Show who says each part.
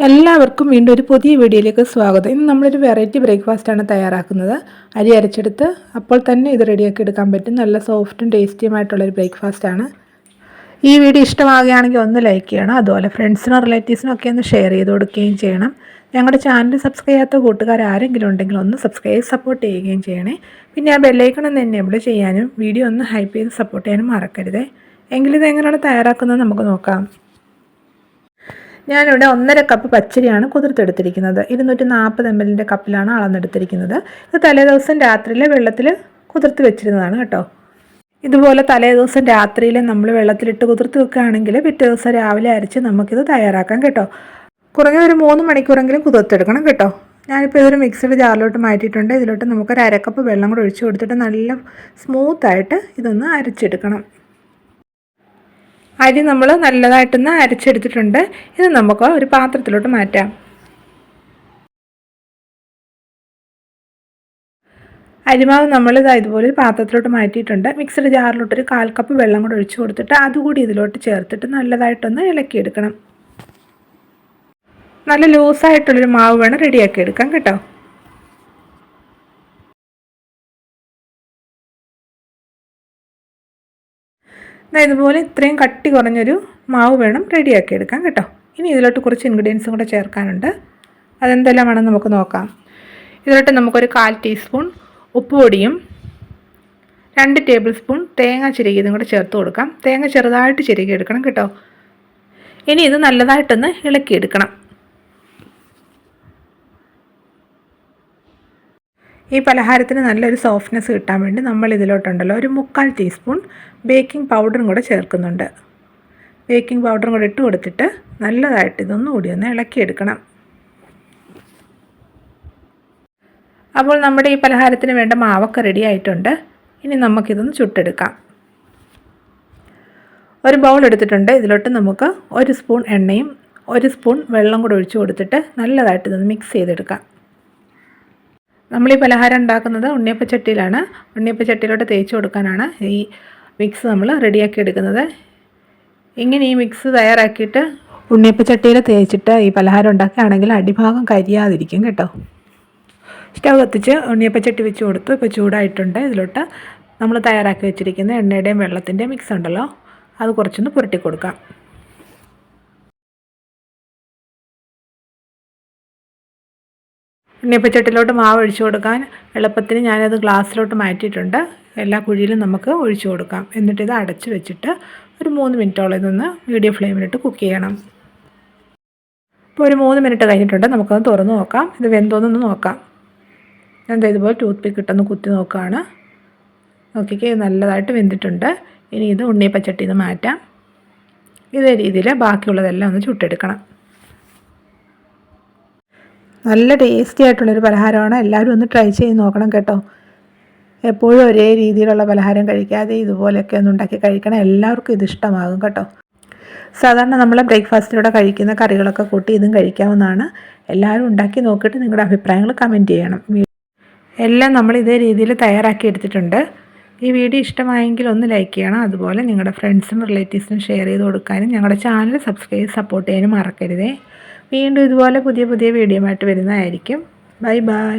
Speaker 1: എല്ലാവർക്കും വീണ്ടും ഒരു പുതിയ വീഡിയോയിലേക്ക് സ്വാഗതം. ഇന്ന് നമ്മളൊരു വെറൈറ്റി ബ്രേക്ക്ഫാസ്റ്റാണ് തയ്യാറാക്കുന്നത്. അരി അരച്ചെടുത്ത് അപ്പോൾ തന്നെ ഇത് റെഡിയാക്കി എടുക്കാൻ പറ്റും. നല്ല സോഫ്റ്റും ടേസ്റ്റിയുമായിട്ടുള്ളൊരു ബ്രേക്ക്ഫാസ്റ്റാണ്. ഈ വീഡിയോ ഇഷ്ടമാകുകയാണെങ്കിൽ ഒന്ന് ലൈക്ക് ചെയ്യണം. അതുപോലെ ഫ്രണ്ട്സിനും റിലേറ്റീവ്സിനും ഒക്കെ ഒന്ന് ഷെയർ ചെയ്ത് കൊടുക്കുകയും ചെയ്യണം. ഞങ്ങളുടെ ചാനൽ സബ്സ്ക്രൈബ് ചെയ്യാത്ത കൂട്ടുകാർ ആരെങ്കിലും ഉണ്ടെങ്കിൽ ഒന്ന് സബ്സ്ക്രൈബ് സപ്പോർട്ട് ചെയ്യുകയും ചെയ്യണേ. പിന്നെ ആ ബെല്ലൈക്കൺ ഒന്ന് എനേബിൾ ചെയ്യാനും വീഡിയോ ഒന്ന് ഹൈപ്പ് ചെയ്ത് സപ്പോർട്ട് ചെയ്യാനും മറക്കരുത്. എങ്കിലും ഇത് എങ്ങനെയാണ് തയ്യാറാക്കുന്നത് നമുക്ക് നോക്കാം. ഞാനിവിടെ 1.5 കപ്പ് പച്ചരിയാണ് കുതിർത്തെടുത്തിരിക്കുന്നത്. 240 ml കപ്പിലാണ് അളന്നെടുത്തിരിക്കുന്നത്. ഇത് തലേദിവസം രാത്രിയിൽ വെള്ളത്തിൽ കുതിർത്ത് വെച്ചിരുന്നതാണ് കേട്ടോ. ഇതുപോലെ തലേദിവസം രാത്രിയിൽ നമ്മൾ വെള്ളത്തിലിട്ട് കുതിർത്ത് വെക്കുകയാണെങ്കിൽ പിറ്റേ ദിവസം രാവിലെ അരച്ച് നമുക്കിത് തയ്യാറാക്കാം കേട്ടോ. കുറഞ്ഞ ഒരു 3 മണിക്കൂറെങ്കിലും കുതിർത്തെടുക്കണം കേട്ടോ. ഞാനിപ്പോൾ ഇതൊരു മിക്സിയുടെ ജാറിലോട്ട് മാറ്റിയിട്ടുണ്ട്. ഇതിലോട്ട് നമുക്കൊരു 1/2 കപ്പ് വെള്ളം കൂടെ ഒഴിച്ച് കൊടുത്തിട്ട് നല്ല സ്മൂത്തായിട്ട് ഇതൊന്ന് അരച്ചെടുക്കണം. അരി നമ്മൾ നല്ലതായിട്ടൊന്ന് അരച്ചെടുത്തിട്ടുണ്ട്. ഇത് നമുക്ക് ഒരു പാത്രത്തിലോട്ട് മാറ്റാം. അരിമാവ് നമ്മൾ ഇതുപോലെ ഒരു പാത്രത്തിലോട്ട് മാറ്റിയിട്ടുണ്ട്. മിക്സിയുടെ ജാറിലോട്ടൊരു 1/4 കപ്പ് വെള്ളം കൂടെ ഒഴിച്ച് കൊടുത്തിട്ട് അതുകൂടി ഇതിലോട്ട് ചേർത്തിട്ട് നല്ലതായിട്ടൊന്ന് ഇളക്കിയെടുക്കണം. നല്ല ലൂസായിട്ടുള്ളൊരു മാവ് വേണം റെഡിയാക്കി എടുക്കാം കേട്ടോ. ഇതുപോലെ ഇത്രയും കട്ടി കുറഞ്ഞൊരു മാവ് വേണം റെഡിയാക്കി എടുക്കാം കേട്ടോ. ഇനി ഇതിലോട്ട് കുറച്ച് ഇൻഗ്രീഡിയൻസും കൂടെ ചേർക്കാനുണ്ട്. അതെന്തെല്ലാമാണെന്ന് നമുക്ക് നോക്കാം. ഇതിലോട്ട് നമുക്കൊരു 1/4 ടീസ്പൂൺ ഉപ്പ് പൊടിയും 2 ടേബിൾ സ്പൂൺ തേങ്ങ ചിരകിയതും കൂടെ ചേർത്ത് കൊടുക്കാം. തേങ്ങ ചെറുതായിട്ട് ചിരകി എടുക്കണം കേട്ടോ. ഇനി ഇത് നല്ലതായിട്ടൊന്ന് ഇളക്കിയെടുക്കണം. ഈ പലഹാരത്തിന് നല്ലൊരു സോഫ്റ്റ്നെസ് കിട്ടാൻ വേണ്ടി നമ്മൾ ഇതിലോട്ടുണ്ടല്ലോ ഒരു 3/4 ടീസ്പൂൺ ബേക്കിംഗ് പൗഡറും കൂടെ ചേർക്കുന്നുണ്ട്. ബേക്കിംഗ് പൗഡറും കൂടെ ഇട്ട് കൊടുത്തിട്ട് നല്ലതായിട്ട് ഇതൊന്നുകൂടി ഒന്ന് ഇളക്കിയെടുക്കണം. അപ്പോൾ നമ്മുടെ ഈ പലഹാരത്തിന് വേണ്ട മാവൊക്കെ റെഡി ആയിട്ടുണ്ട്. ഇനി നമുക്കിതൊന്ന് ചുട്ടെടുക്കാം. ഒരു ബൗൾ എടുത്തിട്ടുണ്ട്. ഇതിലോട്ട് നമുക്ക് 1 സ്പൂൺ എണ്ണയും 1 സ്പൂൺ വെള്ളം കൂടെ ഒഴിച്ച് കൊടുത്തിട്ട് നല്ലതായിട്ട് ഇതൊന്ന് മിക്സ് ചെയ്തെടുക്കാം. നമ്മൾ ഈ പലഹാരം ഉണ്ടാക്കുന്നത് ഉണ്ണിയപ്പച്ചട്ടിയിലാണ്. ഉണ്ണിയപ്പച്ചട്ടിയിലോട്ട് തേച്ച് കൊടുക്കാനാണ് ഈ മിക്സ് നമ്മൾ റെഡിയാക്കി എടുക്കുന്നത്. ഇങ്ങനെ ഈ മിക്സ് തയ്യാറാക്കിയിട്ട് ഉണ്ണിയപ്പച്ചട്ടിയിൽ തേച്ചിട്ട് ഈ പലഹാരം ഉണ്ടാക്കുകയാണെങ്കിൽ അടിഭാഗം കരിയാതിരിക്കും കേട്ടോ. സ്റ്റവ് കത്തിച്ച് ഉണ്ണിയപ്പച്ചട്ടി വെച്ച് കൊടുത്തു. ഇപ്പോൾ ചൂടായിട്ടുണ്ട്. ഇതിലോട്ട് നമ്മൾ തയ്യാറാക്കി വെച്ചിരിക്കുന്ന എണ്ണയുടെയും വെള്ളത്തിൻ്റെയും മിക്സ് ഉണ്ടല്ലോ, അത് കുറച്ചൊന്ന് പുരട്ടി കൊടുക്കാം. ഉണ്ണിയപ്പച്ചട്ടിയിലോട്ട് മാവ് ഒഴിച്ചു കൊടുക്കാൻ എളുപ്പത്തിന് ഞാനത് ഗ്ലാസ്സിലോട്ട് മാറ്റിയിട്ടുണ്ട്. എല്ലാ കുഴിയിലും നമുക്ക് ഒഴിച്ചു കൊടുക്കാം. എന്നിട്ട് ഇത് അടച്ച് വെച്ചിട്ട് ഒരു 3 മിനിറ്റോളം ഇതൊന്ന് മീഡിയം ഫ്ലെയിമിലിട്ട് കുക്ക് ചെയ്യണം. ഇപ്പോൾ ഒരു 3 മിനിറ്റ് കഴിഞ്ഞിട്ടുണ്ട്. നമുക്കത് തുറന്ന് നോക്കാം. ഇത് വെന്തോന്നൊന്ന് നോക്കാം. ഞാൻ ഇതുപോലെ ടൂത്ത് പിക്ക് ഇട്ടൊന്ന് കുത്തി നോക്കുകയാണ്. നോക്കിക്കേ, നല്ലതായിട്ട് വെന്തിട്ടുണ്ട്. ഇനി ഇത് ഉണ്ണിയപ്പച്ചട്ടിയിൽ നിന്ന് മാറ്റാം. ഇതേ രീതിയിൽ ബാക്കിയുള്ളതെല്ലാം ഒന്ന് ചുട്ടെടുക്കണം. നല്ല ടേസ്റ്റി ആയിട്ടുള്ളൊരു പലഹാരമാണ്. എല്ലാവരും ഒന്ന് ട്രൈ ചെയ്ത് നോക്കണം കേട്ടോ. എപ്പോഴും ഒരേ രീതിയിലുള്ള പലഹാരം കഴിക്കാതെ ഇതുപോലെയൊക്കെ ഒന്ന് ഉണ്ടാക്കി കഴിക്കണം. എല്ലാവർക്കും ഇത് ഇഷ്ടമാകും കേട്ടോ. സാധാരണ നമ്മൾ ബ്രേക്ക്ഫാസ്റ്റിലൂടെ കഴിക്കുന്ന കറികളൊക്കെ കൂട്ടി ഇതും കഴിക്കാവുന്നതാണ്. എല്ലാവരും ഉണ്ടാക്കി നോക്കിയിട്ട് നിങ്ങളുടെ അഭിപ്രായങ്ങൾ കമൻറ്റ് ചെയ്യണം. എല്ലാം നമ്മൾ ഇതേ രീതിയിൽ തയ്യാറാക്കി എടുത്തിട്ടുണ്ട്. ഈ വീഡിയോ ഇഷ്ടമായെങ്കിൽ ഒന്ന് ലൈക്ക് ചെയ്യണം. അതുപോലെ നിങ്ങളുടെ ഫ്രണ്ട്സിനും റിലേറ്റീവ്സിനും ഷെയർ ചെയ്ത് കൊടുക്കാനും ഞങ്ങളുടെ ചാനൽ സബ്സ്ക്രൈബ് സപ്പോർട്ട് ചെയ്യാനും മറക്കരുതേ. വീണ്ടും ഇതുപോലെ പുതിയ വീഡിയോ ആയിട്ട് വരുന്നതായിരിക്കും. Bye bye.